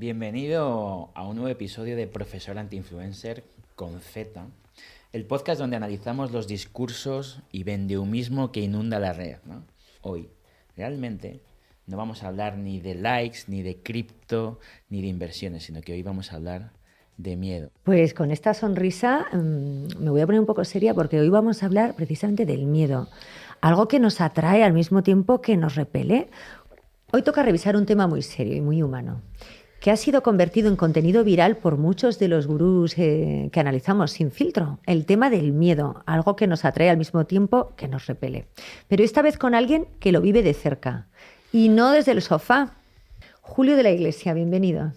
Bienvenido a un nuevo episodio de Profesor Anti-Influencer con Z, el podcast donde analizamos los discursos y vendehumismo que inunda la red, ¿no? Hoy, realmente, no vamos a hablar ni de likes, ni de cripto, ni de inversiones, sino que hoy vamos a hablar de miedo. Pues con esta sonrisa me voy a poner un poco seria porque hoy vamos a hablar precisamente del miedo, algo que nos atrae al mismo tiempo que nos repele. Hoy toca revisar un tema muy serio y muy humano, que ha sido convertido en contenido viral por muchos de los gurús que analizamos sin filtro. El tema del miedo, algo que nos atrae al mismo tiempo que nos repele. Pero esta vez con alguien que lo vive de cerca y no desde el sofá. Julio de la Iglesia, bienvenido.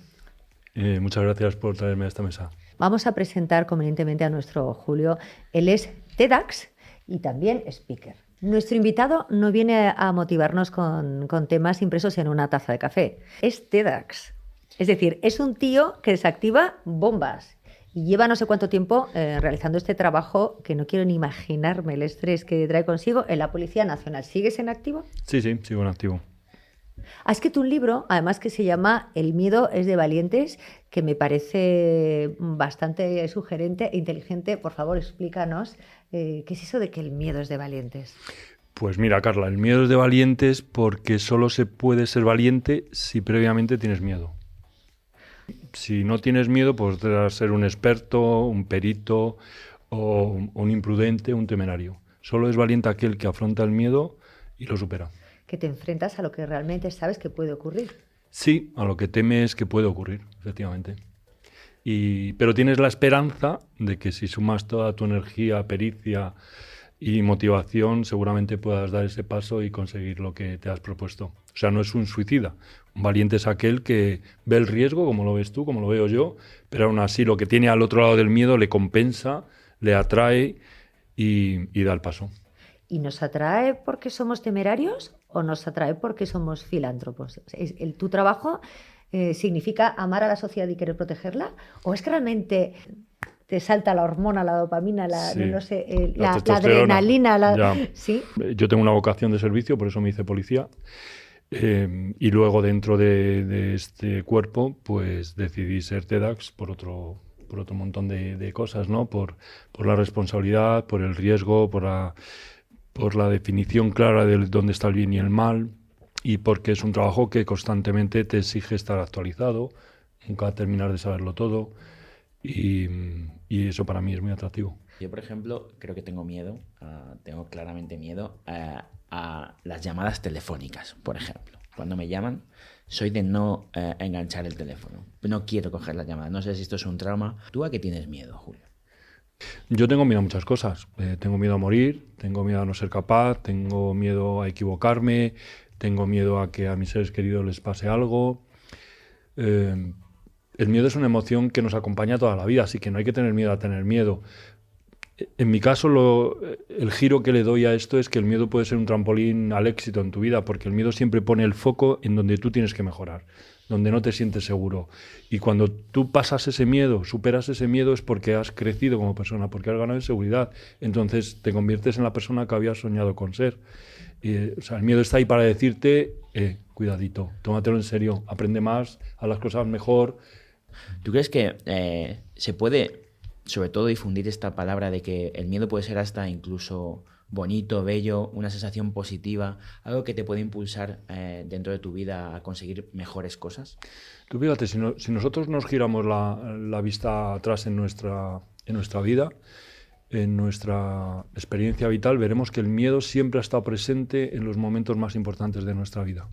Muchas gracias por traerme a esta mesa. Vamos a presentar convenientemente a nuestro Julio. Él es TEDx y también speaker. Nuestro invitado no viene a motivarnos con temas impresos en una taza de café. Es TEDx. Es decir, es un tío que desactiva bombas y lleva no sé cuánto tiempo realizando este trabajo que no quiero ni imaginarme el estrés que trae consigo en la Policía Nacional. ¿Sigues en activo? Sí, sigo en activo. Has escrito un libro, además, que se llama El miedo es de valientes, que me parece bastante sugerente e inteligente. Por favor, explícanos qué es eso de que el miedo es de valientes. Pues mira, Carla, el miedo es de valientes porque solo se puede ser valiente si previamente tienes miedo. Si no tienes miedo, podrás ser un experto, un perito o un imprudente, un temerario. Solo es valiente aquel que afronta el miedo y lo supera. Que te enfrentas a lo que realmente sabes que puede ocurrir. Sí, a lo que temes que puede ocurrir, efectivamente. Pero tienes la esperanza de que si sumas toda tu energía, pericia y motivación, seguramente puedas dar ese paso y conseguir lo que te has propuesto. O sea, no es un suicida. Un valiente es aquel que ve el riesgo, como lo ves tú, como lo veo yo, pero aún así lo que tiene al otro lado del miedo le compensa, le atrae y da el paso. ¿Y nos atrae porque somos temerarios o nos atrae porque somos filántropos? ¿Tu trabajo significa amar a la sociedad y querer protegerla? ¿O es que realmente te salta la hormona, la dopamina, la adrenalina? ¿Sí? Yo tengo una vocación de servicio, por eso me hice policía. Y luego dentro de este cuerpo pues decidí ser TEDx por otro montón de cosas, ¿no? Por la responsabilidad, por el riesgo, por la definición clara de dónde está el bien y el mal, y porque es un trabajo que constantemente te exige estar actualizado, nunca terminar de saberlo todo, y eso para mí es muy atractivo. Yo, por ejemplo, creo que tengo miedo, tengo claramente miedo a las llamadas telefónicas, por ejemplo. Cuando me llaman, soy de no enganchar el teléfono. No quiero coger la llamada. No sé si esto es un trauma. ¿Tú a qué tienes miedo, Julio? Yo tengo miedo a muchas cosas. Tengo miedo a morir, tengo miedo a no ser capaz, tengo miedo a equivocarme, tengo miedo a que a mis seres queridos les pase algo. El miedo es una emoción que nos acompaña toda la vida, así que no hay que tener miedo a tener miedo. En mi caso, el giro que le doy a esto es que el miedo puede ser un trampolín al éxito en tu vida, porque el miedo siempre pone el foco en donde tú tienes que mejorar, donde no te sientes seguro. Y cuando tú pasas ese miedo, superas ese miedo, es porque has crecido como persona, porque has ganado en seguridad. Entonces te conviertes en la persona que habías soñado con ser. O sea, el miedo está ahí para decirte, cuidadito, tómatelo en serio, aprende más, haz las cosas mejor. ¿Tú crees que se puede, sobre todo, difundir esta palabra de que el miedo puede ser hasta incluso bonito, bello, una sensación positiva, algo que te puede impulsar dentro de tu vida a conseguir mejores cosas? Tú fíjate, si nosotros nos giramos la vista atrás en nuestra vida, en nuestra experiencia vital, veremos que el miedo siempre ha estado presente en los momentos más importantes de nuestra vida.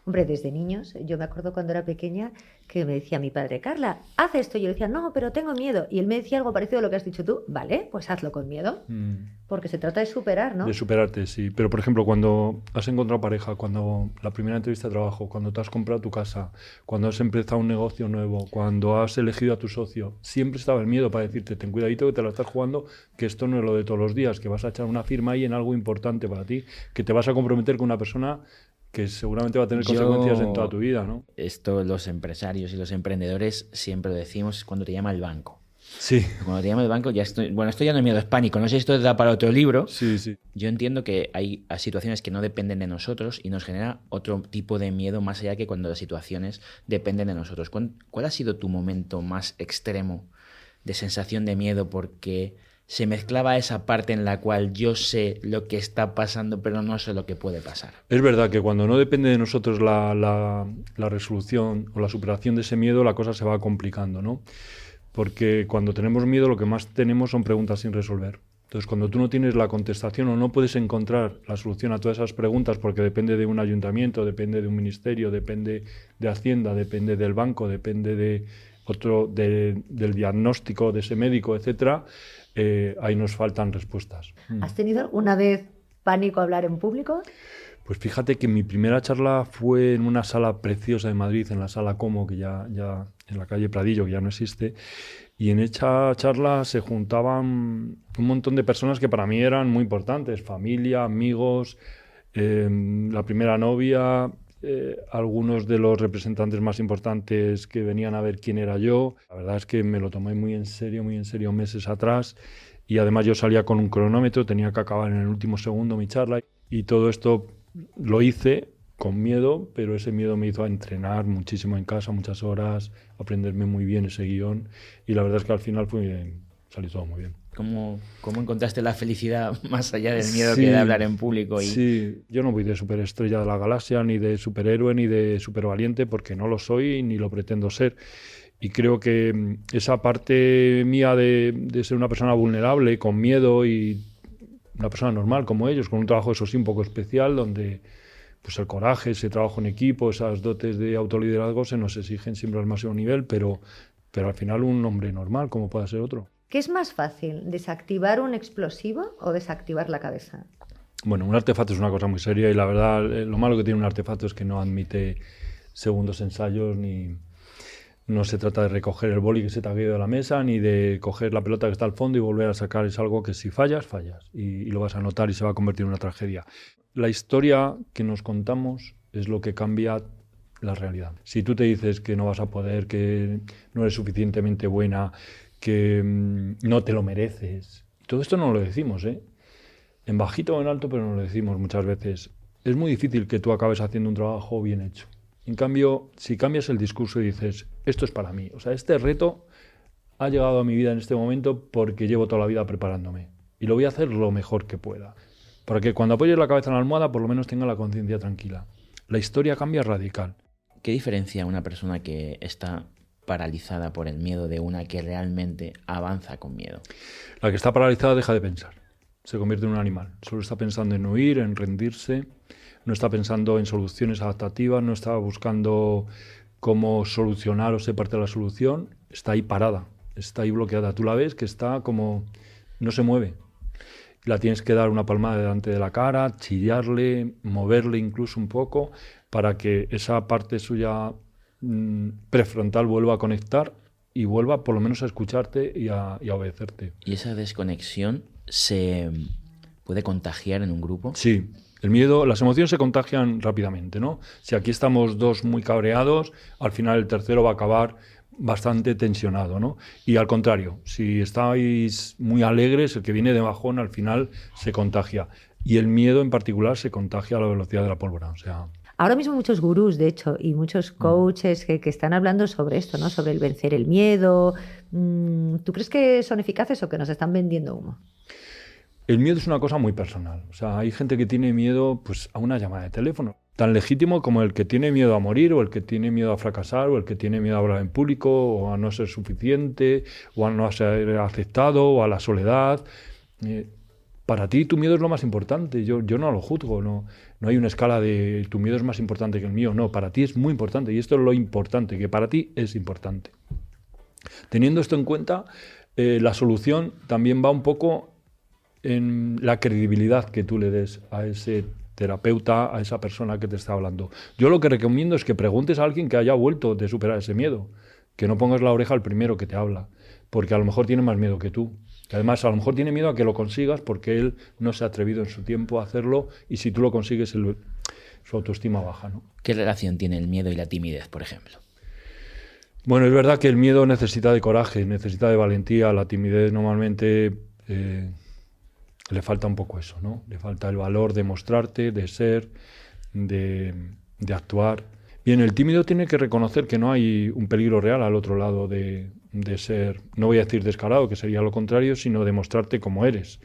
Hombre, desde niños, yo me acuerdo cuando era pequeña que me decía mi padre, Carla, haz esto. Y yo le decía, no, pero tengo miedo. Y él me decía algo parecido a lo que has dicho tú. Vale, pues hazlo con miedo. Porque se trata de superar, ¿no? De superarte, sí. Pero, por ejemplo, cuando has encontrado pareja, cuando la primera entrevista de trabajo, cuando te has comprado tu casa, cuando has empezado un negocio nuevo, cuando has elegido a tu socio, siempre estaba el miedo para decirte, ten cuidadito que te la estás jugando, que esto no es lo de todos los días, que vas a echar una firma ahí en algo importante para ti, que te vas a comprometer con una persona que seguramente va a tener consecuencias en toda tu vida, ¿no? Esto los empresarios y los emprendedores siempre lo decimos cuando te llama el banco. Sí. Cuando te llamo del banco, ya estoy... Bueno, esto ya no es miedo, es pánico. No sé si esto da para otro libro. Sí, sí. Yo entiendo que hay situaciones que no dependen de nosotros y nos genera otro tipo de miedo más allá que cuando las situaciones dependen de nosotros. ¿Cuál ha sido tu momento más extremo de sensación de miedo porque se mezclaba esa parte en la cual yo sé lo que está pasando pero no sé lo que puede pasar? Es verdad que cuando no depende de nosotros la resolución o la superación de ese miedo, la cosa se va complicando, ¿no? Porque cuando tenemos miedo lo que más tenemos son preguntas sin resolver. Entonces, cuando tú no tienes la contestación o no puedes encontrar la solución a todas esas preguntas porque depende de un ayuntamiento, depende de un ministerio, depende de Hacienda, depende del banco, depende del diagnóstico de ese médico, etcétera, ahí nos faltan respuestas. ¿Has tenido alguna vez pánico a hablar en público? Pues fíjate que mi primera charla fue en una sala preciosa de Madrid, en la Sala Como, que ya en la calle Pradillo, que ya no existe, y en esa charla se juntaban un montón de personas que para mí eran muy importantes, familia, amigos, la primera novia, algunos de los representantes más importantes que venían a ver quién era yo. La verdad es que me lo tomé muy en serio meses atrás, y además yo salía con un cronómetro, tenía que acabar en el último segundo mi charla, y todo esto lo hice con miedo, pero ese miedo me hizo entrenar muchísimo en casa, muchas horas, aprenderme muy bien ese guión, y la verdad es que al final salió todo muy bien. ¿Cómo encontraste la felicidad más allá del miedo que de hablar en público? Sí, yo no voy de superestrella de la galaxia, ni de superhéroe, ni de supervaliente, porque no lo soy ni lo pretendo ser. Y creo que esa parte mía de ser una persona vulnerable, con miedo, y una persona normal como ellos, con un trabajo eso sí un poco especial, donde pues el coraje, ese trabajo en equipo, esas dotes de autoliderazgo se nos exigen siempre al máximo nivel, pero al final un hombre normal, como pueda ser otro. ¿Qué es más fácil, desactivar un explosivo o desactivar la cabeza? Bueno, un artefacto es una cosa muy seria, y la verdad lo malo que tiene un artefacto es que no admite segundos ensayos, ni no se trata de recoger el boli que se te ha caído de la mesa, ni de coger la pelota que está al fondo y volver a sacar. Es algo que si fallas, fallas, y lo vas a notar y se va a convertir en una tragedia. La historia que nos contamos es lo que cambia la realidad. Si tú te dices que no vas a poder, que no eres suficientemente buena, que no te lo mereces, todo esto no lo decimos, en bajito o en alto, pero no lo decimos muchas veces. Es muy difícil que tú acabes haciendo un trabajo bien hecho. En cambio, si cambias el discurso y dices, esto es para mí, o sea, este reto ha llegado a mi vida en este momento porque llevo toda la vida preparándome y lo voy a hacer lo mejor que pueda, para que cuando apoyes la cabeza en la almohada por lo menos tenga la conciencia tranquila. La historia cambia radical. ¿Qué diferencia una persona que está paralizada por el miedo de una que realmente avanza con miedo? La que está paralizada deja de pensar, se convierte en un animal, solo está pensando en huir, en rendirse, no está pensando en soluciones adaptativas, no está buscando cómo solucionar o ser parte de la solución, está ahí parada, está ahí bloqueada. Tú la ves que está como, no se mueve. La tienes que dar una palmada delante de la cara, chillarle, moverle incluso un poco, para que esa parte suya prefrontal vuelva a conectar y vuelva por lo menos a escucharte y a obedecerte. ¿Y esa desconexión se puede contagiar en un grupo? Sí. El miedo, las emociones se contagian rápidamente, ¿no? Si aquí estamos dos muy cabreados, al final el tercero va a acabar bastante tensionado, ¿no? Y al contrario, si estáis muy alegres, el que viene de bajón al final se contagia. Y el miedo en particular se contagia a la velocidad de la pólvora, o sea... Ahora mismo muchos gurús, de hecho, y muchos coaches que están hablando sobre esto, ¿no? Sobre el vencer el miedo. ¿Tú crees que son eficaces o que nos están vendiendo humo? El miedo es una cosa muy personal. O sea, hay gente que tiene miedo pues, a una llamada de teléfono, tan legítimo como el que tiene miedo a morir, o el que tiene miedo a fracasar, o el que tiene miedo a hablar en público, o a no ser suficiente, o a no ser aceptado, o a la soledad. Para ti tu miedo es lo más importante. Yo no lo juzgo, no hay una escala de tu miedo es más importante que el mío. No, para ti es muy importante, y esto es lo importante, que para ti es importante. Teniendo esto en cuenta, la solución también va un poco en la credibilidad que tú le des a ese terapeuta, a esa persona que te está hablando. Yo lo que recomiendo es que preguntes a alguien que haya vuelto de superar ese miedo, que no pongas la oreja al primero que te habla, porque a lo mejor tiene más miedo que tú. Además, a lo mejor tiene miedo a que lo consigas porque él no se ha atrevido en su tiempo a hacerlo, y si tú lo consigues, su autoestima baja, ¿no? ¿Qué relación tiene el miedo y la timidez, por ejemplo? Bueno, es verdad que el miedo necesita de coraje, necesita de valentía. La timidez normalmente le falta un poco eso, ¿no? Le falta el valor de mostrarte, de ser, de actuar. Bien, el tímido tiene que reconocer que no hay un peligro real al otro lado de ser, no voy a decir descarado, que sería lo contrario, sino de mostrarte como eres.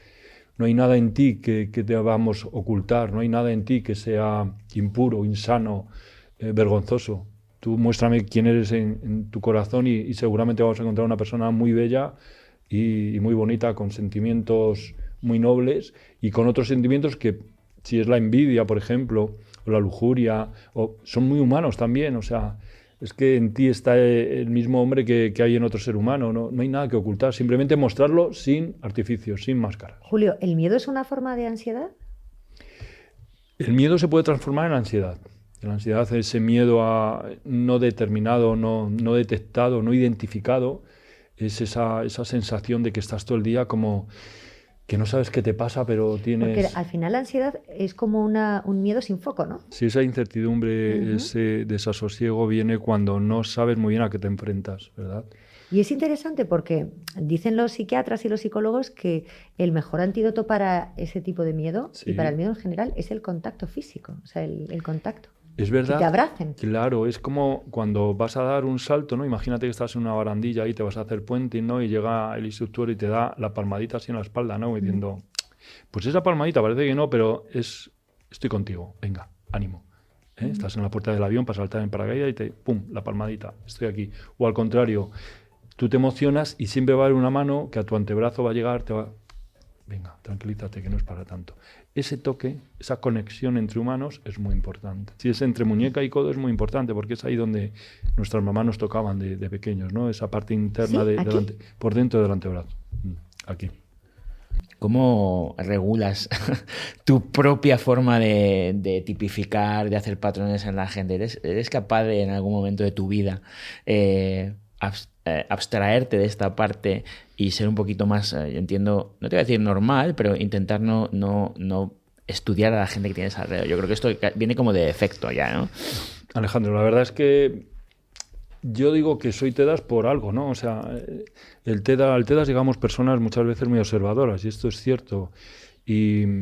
No hay nada en ti que debamos ocultar, no hay nada en ti que sea impuro, insano, vergonzoso. Tú muéstrame quién eres en tu corazón y seguramente vamos a encontrar una persona muy bella y muy bonita, con sentimientos muy nobles y con otros sentimientos que, si es la envidia, por ejemplo, o la lujuria, son muy humanos también. O sea, es que en ti está el mismo hombre que hay en otro ser humano. No hay nada que ocultar, simplemente mostrarlo sin artificios, sin máscaras. Julio, ¿el miedo es una forma de ansiedad? El miedo se puede transformar en ansiedad. La ansiedad es ese miedo a no determinado, no detectado, no identificado. Es esa sensación de que estás todo el día como que no sabes qué te pasa, pero tienes... Porque al final la ansiedad es como un miedo sin foco, ¿no? Sí, esa incertidumbre, ese desasosiego viene cuando no sabes muy bien a qué te enfrentas, ¿verdad? Y es interesante porque dicen los psiquiatras y los psicólogos que el mejor antídoto para ese tipo de miedo y para el miedo en general es el contacto físico, o sea, el contacto. Es verdad. Que te abracen. Claro, es como cuando vas a dar un salto, ¿no? Imagínate que estás en una barandilla y te vas a hacer puenting, ¿no? Y llega el instructor y te da la palmadita así en la espalda, ¿no? Diciendo, pues esa palmadita parece que no, pero estoy contigo, venga, ánimo. Estás en la puerta del avión para saltar en paracaídas y ¡pum!, la palmadita, estoy aquí. O al contrario, tú te emocionas y siempre va a haber una mano que a tu antebrazo va a llegar, venga, tranquilízate, que no es para tanto. Ese toque, esa conexión entre humanos es muy importante. Si es entre muñeca y codo es muy importante, porque es ahí donde nuestras mamás nos tocaban de pequeños, ¿no? Esa parte interna por dentro del antebrazo. Aquí. ¿Cómo regulas tu propia forma de tipificar, de hacer patrones en la gente? ¿Eres capaz de, en algún momento de tu vida, abstraerte de esta parte y ser un poquito más, yo entiendo, no te voy a decir normal, pero intentar no estudiar a la gente que tienes alrededor? Yo creo que esto viene como de efecto ya, ¿no? Alejandro, la verdad es que yo digo que soy TEDAS por algo, ¿no? O sea, al TEDAS llegamos personas muchas veces muy observadoras, y esto es cierto. Y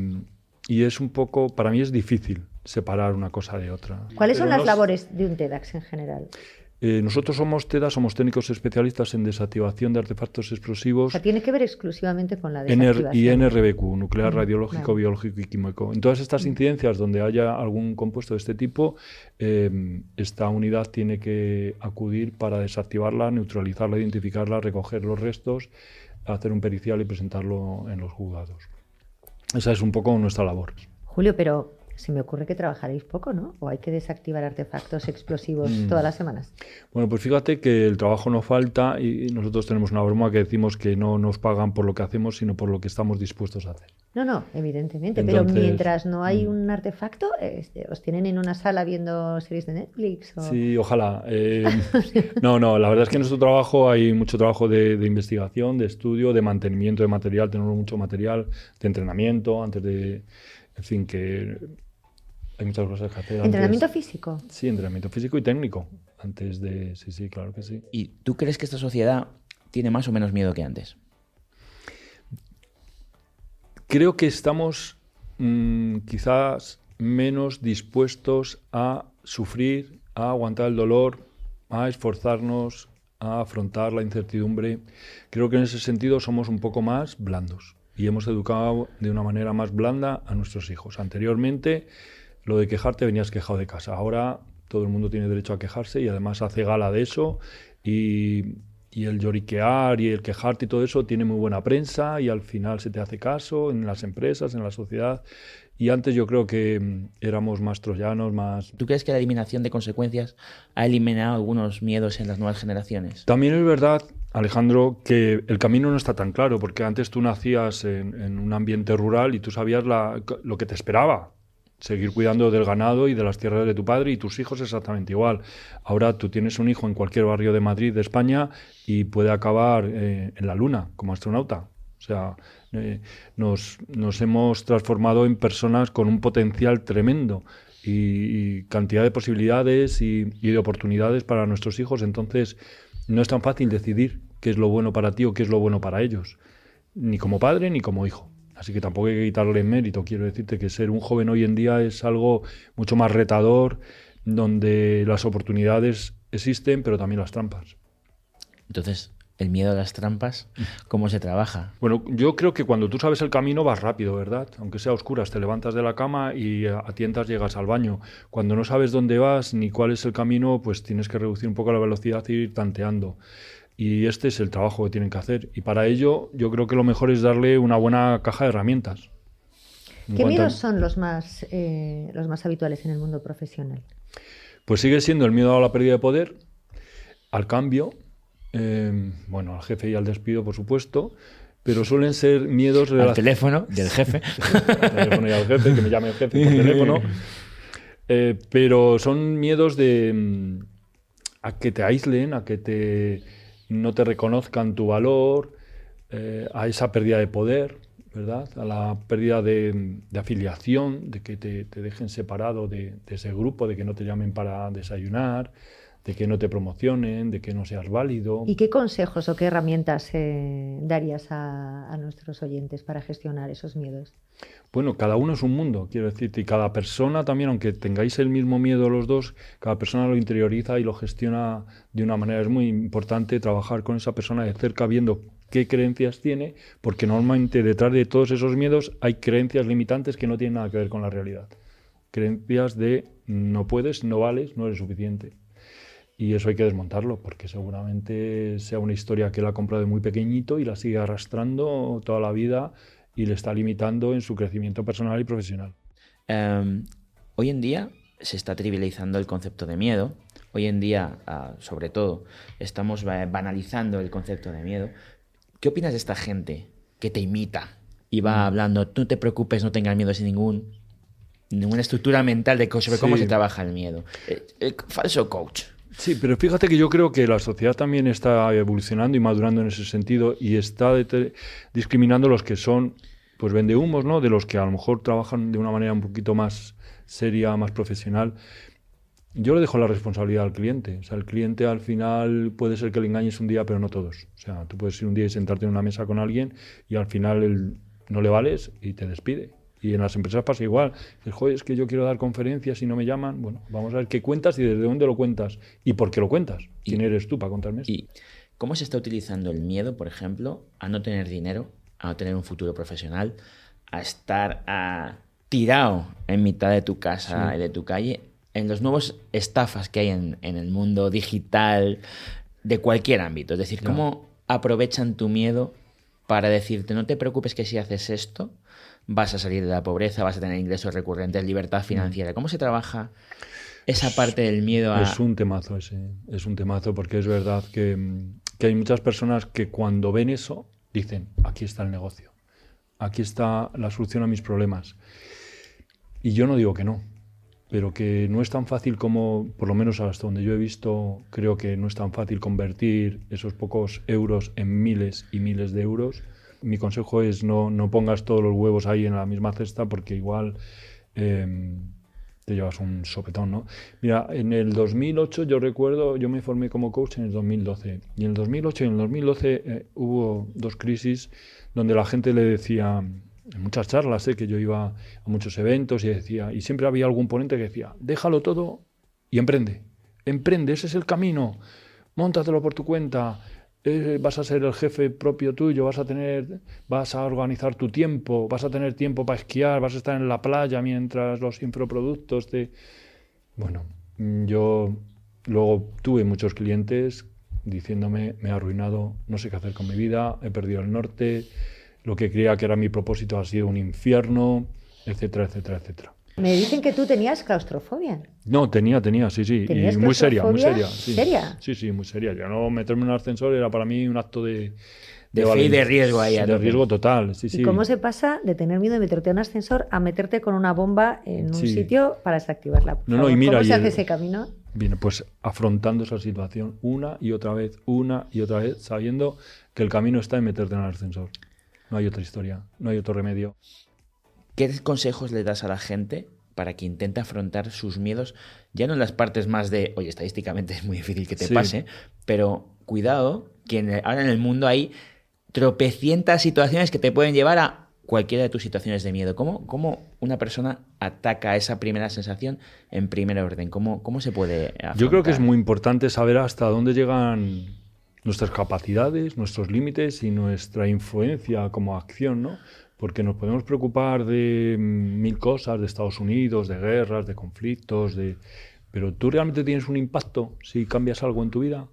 es un poco, para mí es difícil separar una cosa de otra. ¿Cuáles son las labores de un TEDx en general? Nosotros somos TEDAS, somos técnicos especialistas en desactivación de artefactos explosivos. O sea, tiene que ver exclusivamente con la desactivación. Y NRBQ, nuclear, radiológico, biológico y químico. En todas estas incidencias donde haya algún compuesto de este tipo, esta unidad tiene que acudir para desactivarla, neutralizarla, identificarla, recoger los restos, hacer un pericial y presentarlo en los juzgados. Esa es un poco nuestra labor. Julio, pero se me ocurre que trabajaréis poco, ¿no? ¿O hay que desactivar artefactos explosivos todas las semanas? Bueno, pues fíjate que el trabajo no falta y nosotros tenemos una broma que decimos que no nos pagan por lo que hacemos, sino por lo que estamos dispuestos a hacer. No, evidentemente. Entonces, pero mientras no hay un artefacto, ¿os tienen en una sala viendo series de Netflix? ¿O? Sí, ojalá. No, la verdad es que en nuestro trabajo hay mucho trabajo de investigación, de estudio, de mantenimiento de material. Tenemos mucho material de entrenamiento, antes de... En fin, que... Hay muchas cosas que hacer. ¿Entrenamiento físico? Sí, entrenamiento físico y técnico. Antes de... Sí, claro que sí. ¿Y tú crees que esta sociedad tiene más o menos miedo que antes? Creo que estamos quizás menos dispuestos a sufrir, a aguantar el dolor, a esforzarnos, a afrontar la incertidumbre. Creo que en ese sentido somos un poco más blandos y hemos educado de una manera más blanda a nuestros hijos. Anteriormente, lo de quejarte, venías quejado de casa. Ahora todo el mundo tiene derecho a quejarse y además hace gala de eso, y el lloriquear y el quejarte y todo eso tiene muy buena prensa y al final se te hace caso en las empresas, en la sociedad. Y antes yo creo que éramos más troyanos, más... ¿Tú crees que la eliminación de consecuencias ha eliminado algunos miedos en las nuevas generaciones? También es verdad, Alejandro, que el camino no está tan claro, porque antes tú nacías en un ambiente rural y tú sabías lo que te esperaba. Seguir cuidando del ganado y de las tierras de tu padre, y tus hijos exactamente igual. Ahora tú tienes un hijo en cualquier barrio de Madrid, de España, y puede acabar en la luna como astronauta. O sea, nos hemos transformado en personas con un potencial tremendo y cantidad de posibilidades y de oportunidades para nuestros hijos. Entonces, no es tan fácil decidir qué es lo bueno para ti o qué es lo bueno para ellos, ni como padre ni como hijo. Así que tampoco hay que quitarle mérito. Quiero decirte que ser un joven hoy en día es algo mucho más retador, donde las oportunidades existen, pero también las trampas. Entonces, el miedo a las trampas, ¿cómo se trabaja? Bueno, yo creo que cuando tú sabes el camino vas rápido, ¿verdad? Aunque sea a oscuras, te levantas de la cama y a tientas llegas al baño. Cuando no sabes dónde vas ni cuál es el camino, pues tienes que reducir un poco la velocidad e ir tanteando. Y este es el trabajo que tienen que hacer. Y para ello yo creo que lo mejor es darle una buena caja de herramientas. ¿Qué miedos son los más habituales en el mundo profesional? Pues sigue siendo el miedo a la pérdida de poder, al cambio, al jefe y al despido, por supuesto, pero suelen ser miedos al teléfono del jefe. Al teléfono y al jefe, que me llame el jefe por teléfono. Pero son miedos a que te aíslen, a que no te reconozcan tu valor, a esa pérdida de poder, ¿verdad? A la pérdida de afiliación, de que te dejen separado de ese grupo, de que no te llamen para desayunar, de que no te promocionen, de que no seas válido. ¿Y qué consejos o qué herramientas darías a nuestros oyentes para gestionar esos miedos? Bueno, cada uno es un mundo, quiero decirte, y cada persona también, aunque tengáis el mismo miedo los dos, cada persona lo interioriza y lo gestiona de una manera. Es muy importante trabajar con esa persona de cerca viendo qué creencias tiene, porque normalmente detrás de todos esos miedos hay creencias limitantes que no tienen nada que ver con la realidad. Creencias de no puedes, no vales, no eres suficiente. Y eso hay que desmontarlo, porque seguramente sea una historia que él ha comprado de muy pequeñito y la sigue arrastrando toda la vida y le está limitando en su crecimiento personal y profesional. Hoy en día se está trivializando el concepto de miedo. Hoy en día, sobre todo, estamos banalizando el concepto de miedo. ¿Qué opinas de esta gente que te imita y va hablando, no te preocupes, no tengas miedo sin ninguna estructura mental sobre cómo se trabaja el miedo? El falso coach. Sí, pero fíjate que yo creo que la sociedad también está evolucionando y madurando en ese sentido y está discriminando los que son pues vendehumos, ¿no? De los que a lo mejor trabajan de una manera un poquito más seria, más profesional. Yo le dejo la responsabilidad al cliente. O sea, el cliente al final puede ser que le engañes un día, pero no todos. O sea, tú puedes ir un día y sentarte en una mesa con alguien y al final él no le vales y te despide. Y en las empresas pasa igual. Dices, joder, es que yo quiero dar conferencias y no me llaman. Bueno, vamos a ver qué cuentas y desde dónde lo cuentas. Y por qué lo cuentas. ¿Quién eres tú para contarme eso? ¿Y cómo se está utilizando el miedo, por ejemplo, a no tener dinero, a no tener un futuro profesional, a estar tirado en mitad de tu casa y de tu calle, en los nuevos estafas que hay en el mundo digital de cualquier ámbito? Es decir, ¿cómo aprovechan tu miedo para decirte, no te preocupes que si haces esto vas a salir de la pobreza, vas a tener ingresos recurrentes, libertad financiera? ¿Cómo se trabaja esa parte del miedo a...? Es un temazo ese, es un temazo, porque es verdad que hay muchas personas que cuando ven eso dicen, aquí está el negocio, aquí está la solución a mis problemas. Y yo no digo que no, pero que no es tan fácil como, por lo menos hasta donde yo he visto, creo que no es tan fácil convertir esos pocos euros en miles y miles de euros. Mi consejo es no pongas todos los huevos ahí en la misma cesta, porque igual te llevas un sopetón, ¿no? Mira, en el 2008 yo recuerdo, yo me formé como coach en el 2012. Y en el 2008 y en el 2012 hubo dos crisis donde la gente le decía, en muchas charlas, que yo iba a muchos eventos y siempre había algún ponente que decía, déjalo todo y emprende, ese es el camino, móntatelo por tu cuenta, vas a ser el jefe propio tuyo, vas a organizar tu tiempo, vas a tener tiempo para esquiar, vas a estar en la playa mientras los infoproductos te... Bueno, yo luego tuve muchos clientes diciéndome, me he arruinado, no sé qué hacer con mi vida, he perdido el norte, lo que creía que era mi propósito ha sido un infierno, etcétera, etcétera, etcétera. Me dicen que tú tenías claustrofobia. No, tenía, sí. Y muy seria, muy seria. Sí. ¿Seria? Sí, muy seria. Ya no meterme en un ascensor era para mí un acto de fe y de riesgo ahí. De riesgo total, sí. ¿Y cómo se pasa de tener miedo de meterte en un ascensor a meterte con una bomba en un sitio para desactivarla? Y mira, ¿cómo se hace ese camino? Bien, pues afrontando esa situación una y otra vez, sabiendo que el camino está en meterte en el ascensor. No hay otra historia, no hay otro remedio. ¿Qué consejos le das a la gente para que intente afrontar sus miedos? Ya no en las partes más de, oye, estadísticamente es muy difícil que te pase, pero cuidado, que ahora en el mundo hay tropecientas situaciones que te pueden llevar a cualquiera de tus situaciones de miedo. ¿Cómo una persona ataca esa primera sensación en primer orden? ¿Cómo se puede afrontar? Yo creo que es muy importante saber hasta dónde llegan nuestras capacidades, nuestros límites y nuestra influencia como acción, ¿no? Porque nos podemos preocupar de 1000 cosas, de Estados Unidos, de guerras, de conflictos, pero ¿tú realmente tienes un impacto si cambias algo en tu vida?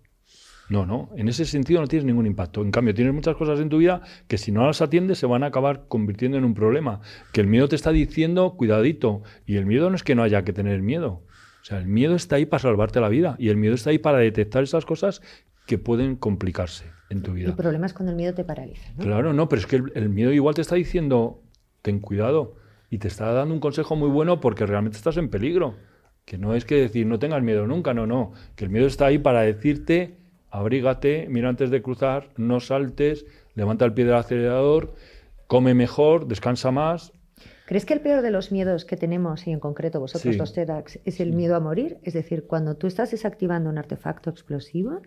No. En ese sentido no tienes ningún impacto. En cambio, tienes muchas cosas en tu vida que si no las atiendes se van a acabar convirtiendo en un problema. Que el miedo te está diciendo, cuidadito. Y el miedo no es que no haya que tener miedo. O sea, el miedo está ahí para salvarte la vida. Y el miedo está ahí para detectar esas cosas que pueden complicarse en tu vida. El problema es cuando el miedo te paraliza, ¿no? Claro, no, pero es que el miedo igual te está diciendo, ten cuidado. Y te está dando un consejo muy bueno porque realmente estás en peligro. Que no es que decir, no tengas miedo nunca, no. Que el miedo está ahí para decirte, abrígate, mira antes de cruzar, no saltes, levanta el pie del acelerador, come mejor, descansa más. ¿Crees que el peor de los miedos que tenemos, y en concreto vosotros Sí. los TEDx, es el miedo a morir? Es decir, cuando tú estás desactivando un artefacto explosivo,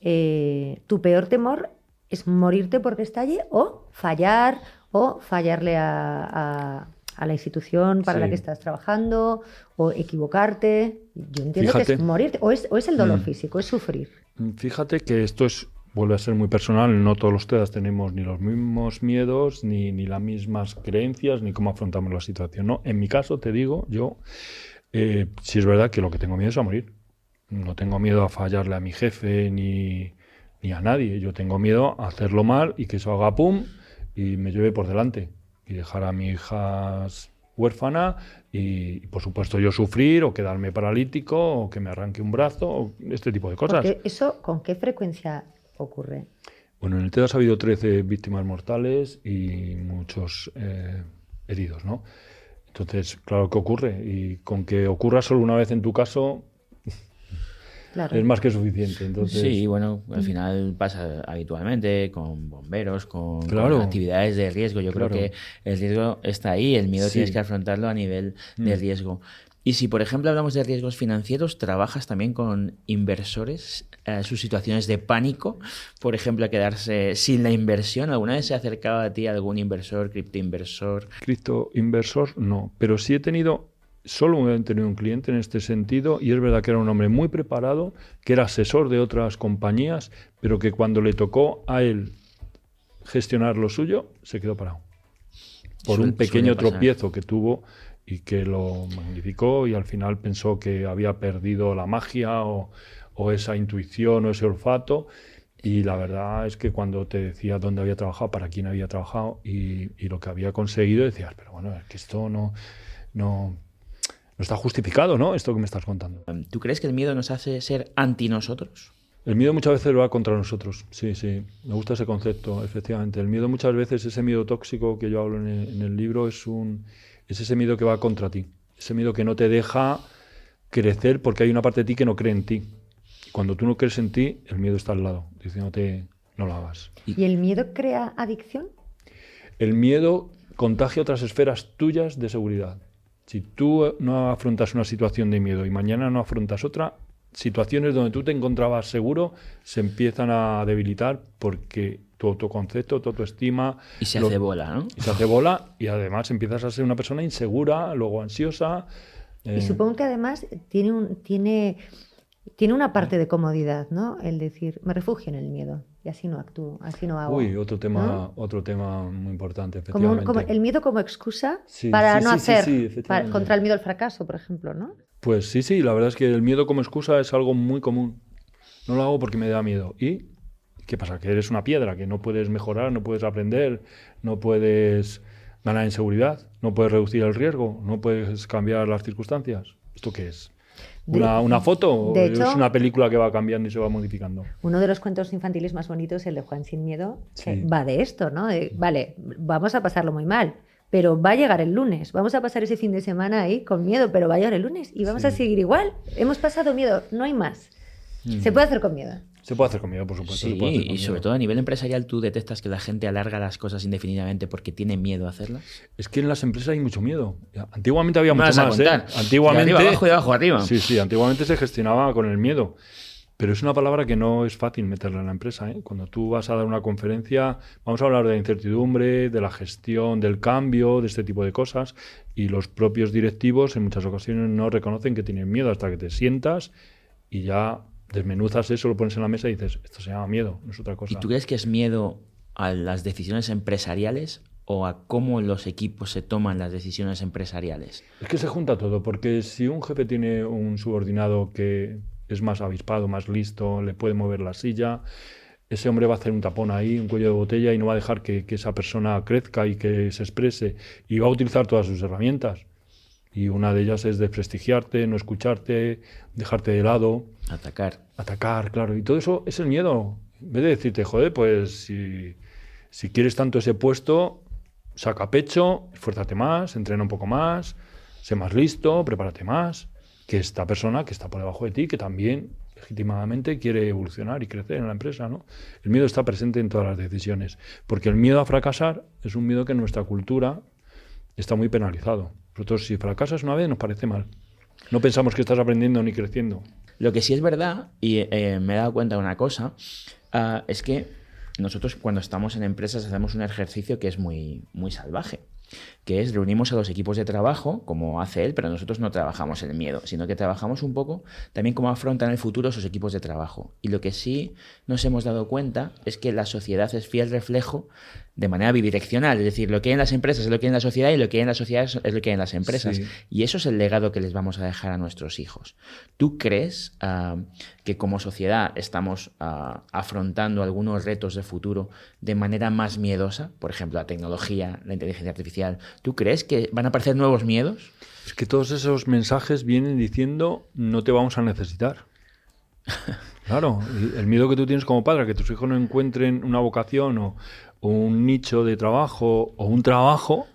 tu peor temor es morirte porque estalle o fallarle a la institución para la que estás trabajando o equivocarte. Yo entiendo que es morirte. O es el dolor físico, es sufrir. Fíjate que esto vuelve a ser muy personal. No todos los TEDx tenemos ni los mismos miedos, ni las mismas creencias, ni cómo afrontamos la situación, ¿no? En mi caso, te digo, yo sí es verdad que lo que tengo miedo es a morir. No tengo miedo a fallarle a mi jefe ni a nadie. Yo tengo miedo a hacerlo mal y que eso haga pum y me lleve por delante. Y dejar a mi hija huérfana y, por supuesto, yo sufrir o quedarme paralítico o que me arranque un brazo o este tipo de cosas. Porque eso, ¿con qué frecuencia ocurre? Bueno, en el TEDx ha habido 13 víctimas mortales y muchos heridos, ¿no? Entonces, claro que ocurre. Y con que ocurra solo una vez en tu caso, Claro. es más que suficiente. Entonces, Sí, bueno, al final pasa habitualmente con bomberos, con Claro. actividades de riesgo. Yo Claro. creo que el riesgo está ahí, el miedo Sí. tienes que afrontarlo a nivel de riesgo. Y si, por ejemplo, hablamos de riesgos financieros, ¿trabajas también con inversores? Sus situaciones de pánico, por ejemplo, a quedarse sin la inversión. ¿Alguna vez se ha acercado a ti algún inversor, criptoinversor? Criptoinversor no, pero sí he tenido un cliente en este sentido y es verdad que era un hombre muy preparado, que era asesor de otras compañías, pero que cuando le tocó a él gestionar lo suyo, se quedó parado. Por un pequeño tropiezo que tuvo y que lo magnificó y al final pensó que había perdido la magia o esa intuición o ese olfato. Y la verdad es que cuando te decía dónde había trabajado, para quién había trabajado y lo que había conseguido, decías, pero bueno, es que esto no está justificado, ¿no? Esto que me estás contando. ¿Tú crees que el miedo nos hace ser anti nosotros? El miedo muchas veces va contra nosotros, sí. Me gusta ese concepto, efectivamente. El miedo muchas veces, ese miedo tóxico que yo hablo en el libro, es ese miedo que va contra ti. Ese miedo que no te deja crecer porque hay una parte de ti que no cree en ti. Cuando tú no crees en ti, el miedo está al lado, diciéndote no lo hagas. ¿Y el miedo crea adicción? El miedo contagia otras esferas tuyas de seguridad. Si tú no afrontas una situación de miedo y mañana no afrontas otra, situaciones donde tú te encontrabas seguro se empiezan a debilitar porque tu autoconcepto, tu autoestima... Y se hace bola, ¿no? Y se hace bola y además empiezas a ser una persona insegura, luego ansiosa. Y supongo que además tiene una parte de comodidad, ¿no? El decir, me refugio en el miedo y así no actúo, así no hago. Uy, otro tema muy importante, efectivamente. El miedo como excusa Sí, para sí, no sí, hacer, sí, efectivamente. contra el miedo al fracaso, por ejemplo, ¿no? Pues sí, la verdad es que el miedo como excusa es algo muy común. No lo hago porque me da miedo. ¿Y qué pasa? Que eres una piedra, que no puedes mejorar, no puedes aprender, no puedes ganar en seguridad, no puedes reducir el riesgo, no puedes cambiar las circunstancias. ¿Esto qué es? ¿Una foto? De hecho, ¿es una película que va cambiando y se va modificando? Uno de los cuentos infantiles más bonitos, el de Juan sin miedo, Sí. va de esto, ¿no? Vale, vamos a pasarlo muy mal, pero va a llegar el lunes. Vamos a pasar ese fin de semana ahí con miedo, pero va a llegar el lunes y vamos a seguir igual. Hemos pasado miedo, no hay más. Se puede hacer con miedo. Se puede hacer con miedo, por supuesto. Sí, se puede hacer con y sobre miedo. todo a nivel empresarial, ¿tú detectas que la gente alarga las cosas indefinidamente porque tiene miedo a hacerlas? Es que en las empresas hay mucho miedo. Antiguamente había Me mucho vas a más. contar. Antiguamente, De arriba abajo y de abajo arriba. Sí, antiguamente se gestionaba con el miedo. Pero es una palabra que no es fácil meterla en la empresa, ¿eh? Cuando tú vas a dar una conferencia, vamos a hablar de la incertidumbre, de la gestión, del cambio, de este tipo de cosas, y los propios directivos en muchas ocasiones no reconocen que tienen miedo hasta que te sientas y ya desmenuzas eso, lo pones en la mesa y dices, esto se llama miedo, no es otra cosa. ¿Y tú crees que es miedo a las decisiones empresariales o a cómo los equipos se toman las decisiones empresariales? Es que se junta todo, porque si un jefe tiene un subordinado que es más avispado, más listo, le puede mover la silla, ese hombre va a hacer un tapón ahí, un cuello de botella y no va a dejar que esa persona crezca y que se exprese y va a utilizar todas sus herramientas. Y una de ellas es desprestigiarte, no escucharte, dejarte de lado. Atacar, claro. Y todo eso es el miedo. En vez de decirte, joder, pues si quieres tanto ese puesto, saca pecho, esfuérzate más, entrena un poco más, sé más listo, prepárate más, que esta persona que está por debajo de ti, que también legítimamente quiere evolucionar y crecer en la empresa, ¿no? El miedo está presente en todas las decisiones, porque el miedo a fracasar es un miedo que en nuestra cultura está muy penalizado. Nosotros, si fracasas una vez, nos parece mal. No pensamos que estás aprendiendo ni creciendo. Lo que sí es verdad, y me he dado cuenta de una cosa, es que nosotros cuando estamos en empresas hacemos un ejercicio que es muy, muy salvaje, que es reunimos a los equipos de trabajo, como hace él, pero nosotros no trabajamos el miedo, sino que trabajamos un poco también cómo afrontan el futuro esos equipos de trabajo. Y lo que sí nos hemos dado cuenta es que la sociedad es fiel reflejo de manera bidireccional, es decir, lo que hay en las empresas es lo que hay en la sociedad y lo que hay en la sociedad es lo que hay en las empresas. Sí. Y eso es el legado que les vamos a dejar a nuestros hijos. ¿Tú crees que como sociedad estamos afrontando algunos retos de futuro de manera más miedosa? Por ejemplo, la tecnología, la inteligencia artificial. ¿Tú crees que van a aparecer nuevos miedos? Es que todos esos mensajes vienen diciendo no te vamos a necesitar. Claro, el miedo que tú tienes como padre, que tus hijos no encuentren una vocación o un nicho de trabajo o un trabajo,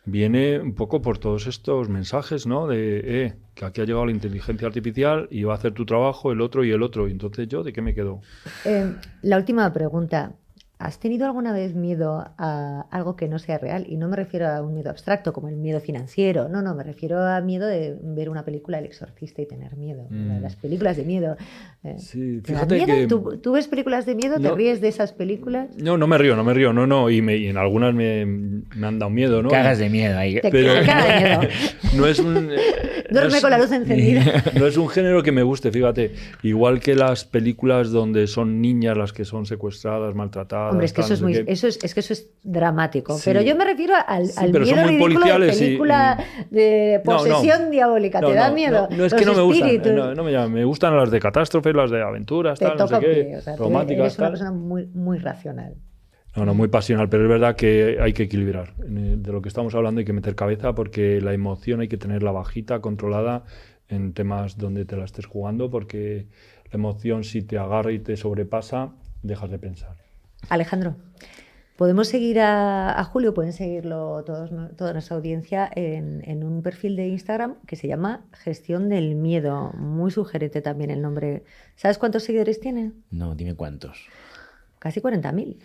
viene un poco por todos estos mensajes, ¿no? De que aquí ha llegado la inteligencia artificial y va a hacer tu trabajo el otro y el otro. Y entonces, ¿yo de qué me quedo? La última pregunta. ¿Has tenido alguna vez miedo a algo que no sea real? Y no me refiero a un miedo abstracto como el miedo financiero. No, me refiero a miedo de ver una película El Exorcista y tener miedo. Las películas de miedo. Sí, fíjate que... ¿Tú ves películas de miedo? ¿Te ríes de esas películas? No me río. No. Y en algunas me han dado miedo, ¿no? Cagas de miedo ahí. Pero te cagas de miedo. No es un... Duerme con la luz encendida. No es un género que me guste, fíjate. Igual que las películas donde son niñas las que son secuestradas, maltratadas. Hombre, es que eso es dramático. Sí. Pero yo me refiero al pero miedo ridículo de película de posesión diabólica. ¿Te da miedo? No, es que no me gustan. No me llaman. Me gustan las de catástrofes, las de aventuras, te tal, toca no sé qué. O sea, románticas, eres una tal. persona muy, muy racional. No, muy pasional, pero es verdad que hay que equilibrar. De lo que estamos hablando hay que meter cabeza porque la emoción hay que tenerla bajita, controlada en temas donde te la estés jugando, porque la emoción si te agarra y te sobrepasa, dejas de pensar. Alejandro, podemos seguir a Julio, pueden seguirlo toda nuestra audiencia en un perfil de Instagram que se llama Gestión del Miedo. Muy sugerente también el nombre. ¿Sabes cuántos seguidores tiene? No, dime cuántos. Casi 40.000.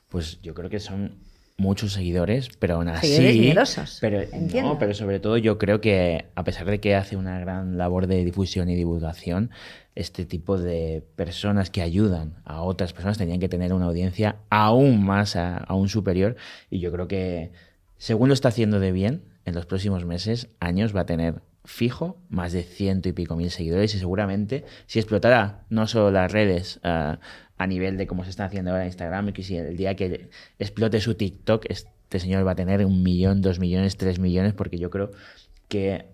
Pues yo creo que son muchos seguidores, pero aún así... Seguidores miedosos, pero sobre todo yo creo que, a pesar de que hace una gran labor de difusión y divulgación, este tipo de personas que ayudan a otras personas tenían que tener una audiencia aún más, aún superior, y yo creo que, según lo está haciendo de bien, en los próximos meses, años, va a tener fijo más de 100 y pico mil seguidores, y seguramente si explotara no solo las redes a nivel de cómo se está haciendo ahora en Instagram, y que si el día que explote su TikTok, este señor va a tener 1 millón, 2 millones, 3 millones, porque yo creo que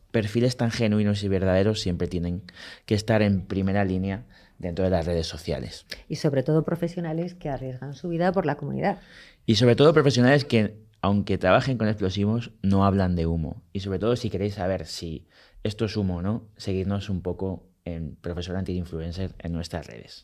perfiles tan genuinos y verdaderos siempre tienen que estar en primera línea dentro de las redes sociales. Y sobre todo profesionales que arriesgan su vida por la comunidad. Y sobre todo profesionales que, aunque trabajen con explosivos, no hablan de humo. Y sobre todo, si queréis saber si esto es humo o no, seguidnos un poco en Profesor Anti-Influencer en nuestras redes.